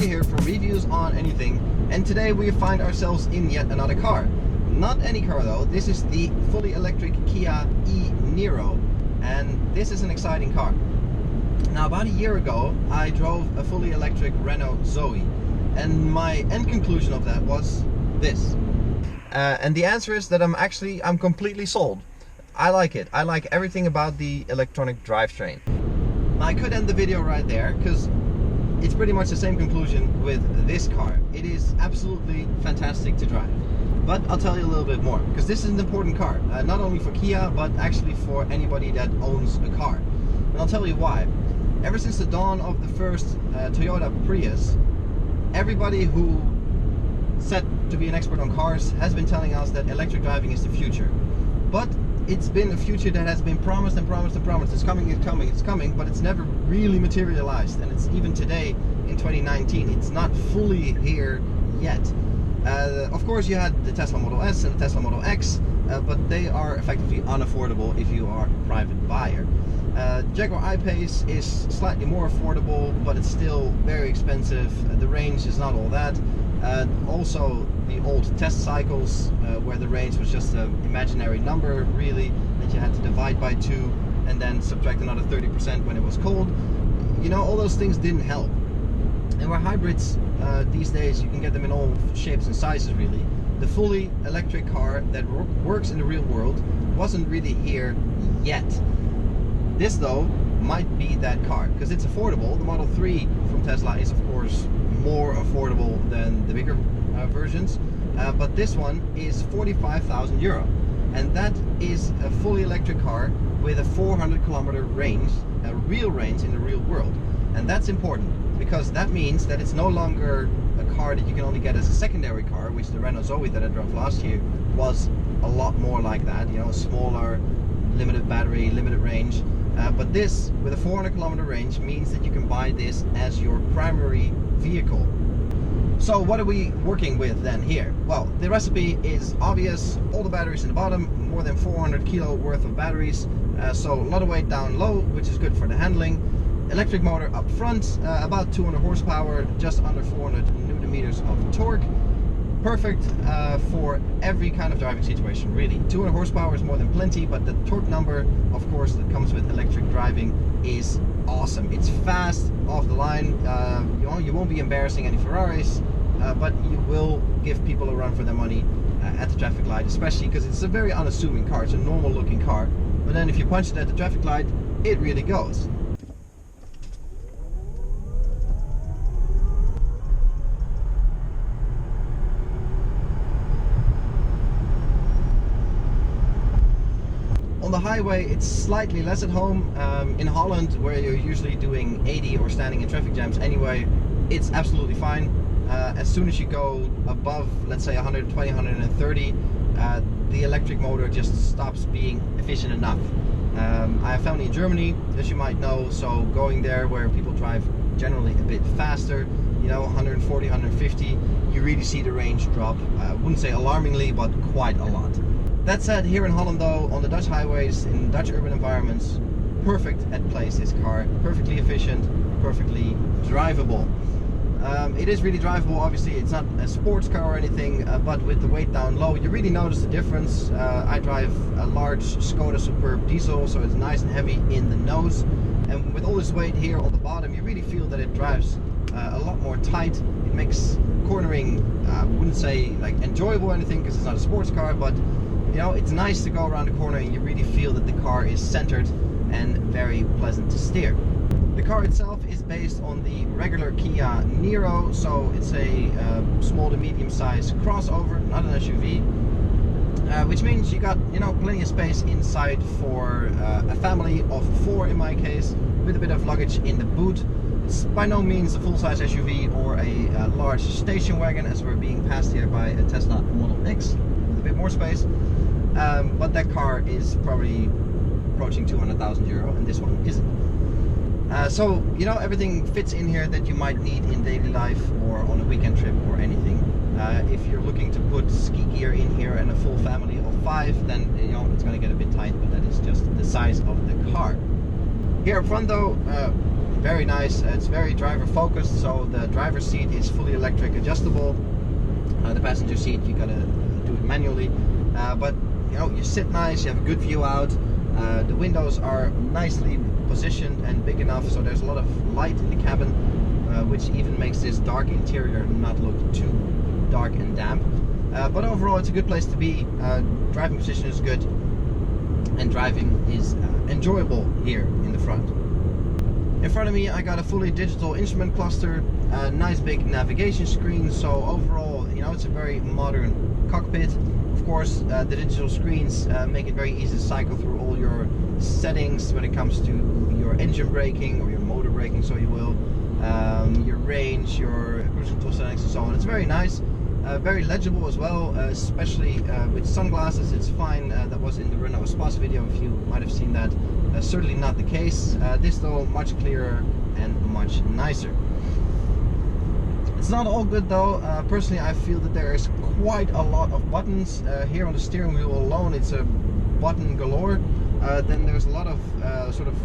here for Reviews on Anything, and today we find ourselves in yet another car. Not any car though, this is the fully electric Kia e-Niro, and this is an exciting car. Now about a year ago I drove a fully electric Renault Zoe, and my end conclusion of that was this. And the answer is that I'm completely sold. I like it. I like everything about the electronic drivetrain. Now I could end the video right there, because it's pretty much the same conclusion with this car. It is absolutely fantastic to drive. But I'll tell you a little bit more, because this is an important car. Not only for Kia, but actually for anybody that owns a car. And I'll tell you why. Ever since the dawn of the first Toyota Prius, everybody who said to be an expert on cars has been telling us that electric driving is the future. But it's been a future that has been promised and promised and promised. It's coming, it's coming, it's coming, but it's never really materialized. And it's even today in 2019, it's not fully here yet. Of course, you had the Tesla Model S and the Tesla Model X, but they are effectively unaffordable if you are a private buyer. Jaguar I-Pace is slightly more affordable, but it's still very expensive. The range is not all that. Also the old test cycles, where the range was just an imaginary number really that you had to divide by 2 and then subtract another 30% when it was cold. You know, all those things didn't help. And where hybrids these days, you can get them in all shapes and sizes really. The fully electric car that works in the real world wasn't really here yet. This though might be that car, because it's affordable. The Model 3 from Tesla is of course more affordable than the bigger versions, but this one is 45,000 euro, and that is a fully electric car with a 400-kilometer range, a real range in the real world. And that's important, because that means that it's no longer a car that you can only get as a secondary car, which the Renault Zoe that I drove last year was a lot more like that, you know, smaller, limited battery, limited range. But this, with a 400-kilometer range, means that you can buy this as your primary vehicle. So what are we working with then here? Well, the recipe is obvious. All the batteries in the bottom, more than 400 kilo worth of batteries, so a lot of weight down low, which is good for the handling. Electric motor up front, about 200 horsepower, just under 400 newton meters of torque. Perfect for every kind of driving situation really. 200 horsepower is more than plenty, but the torque number, of course, that comes with electric driving is awesome. It's fast, off the line. You won't be embarrassing any Ferraris, but you will give people a run for their money at the traffic light, especially because it's a very unassuming car. It's a normal looking car, but then if you punch it at the traffic light, it really goes. On the highway, it's slightly less at home. In Holland, where you're usually doing 80 or standing in traffic jams anyway, it's absolutely fine. As soon as you go above, let's say 120, 130, the electric motor just stops being efficient enough. I have family in Germany, as you might know, so going there where people drive generally a bit faster, you know, 140, 150, you really see the range drop. I wouldn't say alarmingly, but quite a lot. That said, here in Holland though, on the Dutch highways, in Dutch urban environments, perfect at place this car. Perfectly efficient, perfectly drivable. It is really drivable, obviously. It's not a sports car or anything, but with the weight down low, you really notice the difference. I drive a large Skoda Superb diesel, so it's nice and heavy in the nose. And with all this weight here on the bottom, you really feel that it drives a lot more tight. It makes cornering, I wouldn't say like enjoyable or anything, because it's not a sports car, but you know, it's nice to go around the corner and you really feel that the car is centered and very pleasant to steer. The car itself is based on the regular Kia Niro, so it's a small to medium size crossover, not an SUV, which means you got, you know, plenty of space inside for a family of 4 in my case, with a bit of luggage in the boot. It's by no means a full-size SUV or a large station wagon, as we're being passed here by a Tesla Model X with a bit more space. But that car is probably approaching 200,000 euro, and this one isn't. So, you know, everything fits in here that you might need in daily life or on a weekend trip or anything. If you're looking to put ski gear in here and a full family of 5, then, you know, it's going to get a bit tight, but that is just the size of the car. Here up front though, very nice. It's very driver focused, so the driver's seat is fully electric adjustable. The passenger seat, you gotta do it manually, but you know, you sit nice, you have a good view out. The windows are nicely positioned and big enough, so there's a lot of light in the cabin, which even makes this dark interior not look too dark and damp. But overall, it's a good place to be. Driving position is good, and driving is enjoyable here in the front. In front of me, I got a fully digital instrument cluster, a nice big navigation screen, so overall, you know, it's a very modern cockpit. Of course, the digital screens make it very easy to cycle through all your settings when it comes to your engine braking or your motor braking, so you will, your range, your cruise control settings and so on. It's very nice. Very legible as well, especially with sunglasses. It's fine. That was in the Renault Espace video, if you might have seen that. Certainly not the case. This though, much clearer and much nicer. It's not all good though. Personally, I feel that there is quite a lot of buttons. Here on the steering wheel alone, it's a button galore. Then there's a lot of sort of,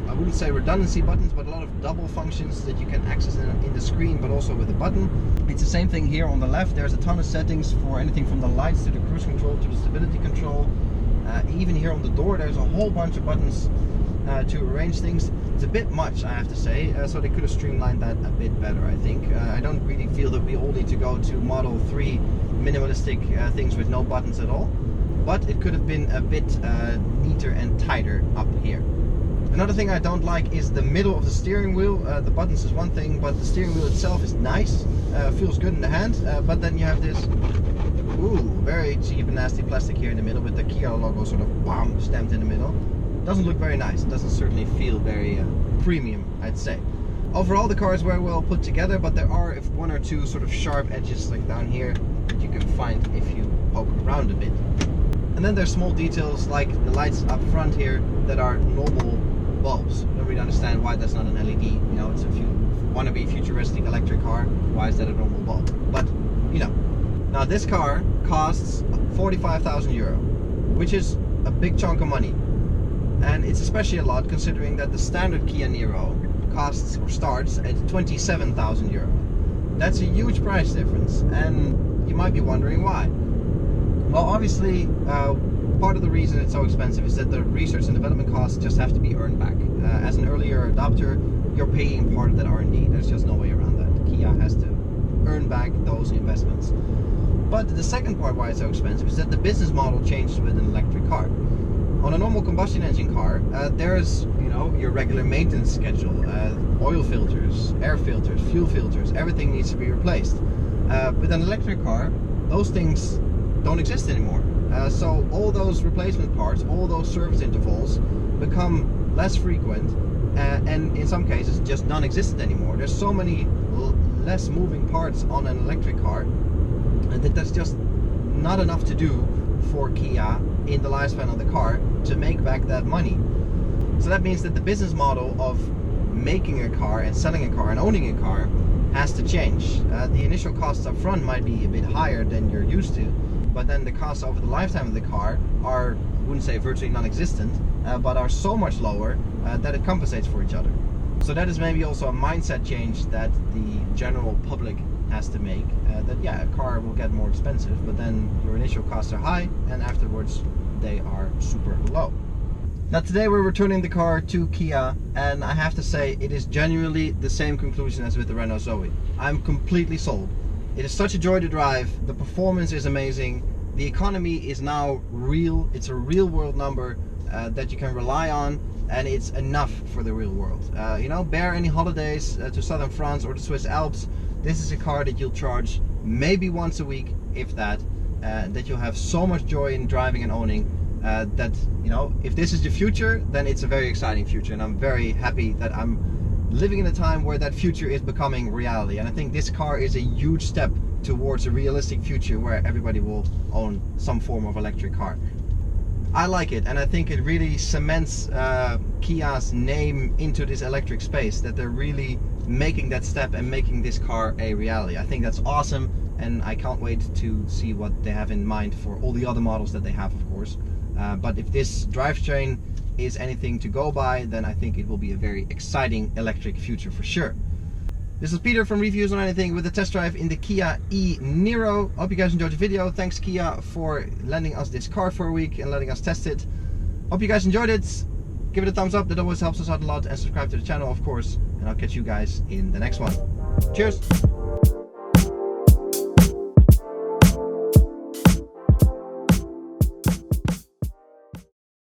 I wouldn't say redundancy buttons, but a lot of double functions that you can access in the screen, but also with the button. It's the same thing here on the left. There's a ton of settings for anything from the lights to the cruise control to the stability control. Even here on the door, there's a whole bunch of buttons to arrange things. It's a bit much, I have to say, so they could have streamlined that a bit better, I think. I don't really feel that we all need to go to Model 3 minimalistic things with no buttons at all, but it could have been a bit neater and tighter up here. Another thing I don't like is the middle of the steering wheel. The buttons is one thing, but the steering wheel itself is nice, feels good in the hand, but then you have this very cheap and nasty plastic here in the middle with the Kia logo sort of BAM stamped in the middle. Doesn't look very nice. It doesn't certainly feel very premium, I'd say. Overall, the car is very well put together, but there are one or two sort of sharp edges like down here that you can find if you poke around a bit. And then there's small details like the lights up front here that are normal bulbs. I don't really understand why that's not an LED. You know, it's if you want to be futuristic electric car, why is that a normal bulb? But you know. Now this car costs 45,000 euro, which is a big chunk of money. And it's especially a lot considering that the standard Kia Niro costs or starts at 27,000 euro. That's a huge price difference, and you might be wondering why. Well, obviously, part of the reason it's so expensive is that the research and development costs just have to be earned back. As an earlier adopter, you're paying part of that R&D. There's just no way around that. Kia has to earn back those investments. But the second part why it's so expensive is that the business model changed with an electric car. On a normal combustion engine car, there's, you know, your regular maintenance schedule, oil filters, air filters, fuel filters, everything needs to be replaced. With an electric car, those things don't exist anymore. So all those replacement parts, all those service intervals become less frequent and in some cases just non-existent anymore. There's so many less moving parts on an electric car that that's just not enough to do for Kia in the lifespan of the car to make back that money. So that means that the business model of making a car and selling a car and owning a car has to change. The initial costs up front might be a bit higher than you're used to, but then the costs over the lifetime of the car are, I wouldn't say virtually non-existent, but are so much lower that it compensates for each other. So that is maybe also a mindset change that the general public has to make, that yeah, a car will get more expensive, but then your initial costs are high and afterwards they are super low. Now today we're returning the car to Kia, and I have to say it is genuinely the same conclusion as with the Renault Zoe. I'm completely sold. It is such a joy to drive, the performance is amazing, the economy is now real, it's a real world number that you can rely on, and it's enough for the real world. You know, bear any holidays to southern France or the Swiss Alps, this is a car that you'll charge maybe once a week, if that, that you'll have so much joy in driving and owning, that, you know, if this is the future, then it's a very exciting future, and I'm very happy that I'm living in a time where that future is becoming reality. And I think this car is a huge step towards a realistic future where everybody will own some form of electric car. I like it, and I think it really cements Kia's name into this electric space, that they're really making that step and making this car a reality. I think that's awesome, and I can't wait to see what they have in mind for all the other models that they have, of course. But if this drivetrain is anything to go by, then I think it will be a very exciting electric future for sure. This is Peter from Reviews on Anything with a test drive in the Kia e-Niro. Hope you guys enjoyed the video. Thanks Kia for lending us this car for a week and letting us test it. Hope you guys enjoyed it. Give it a thumbs up, that always helps us out a lot, and subscribe to the channel of course, and I'll catch you guys in the next one. Cheers!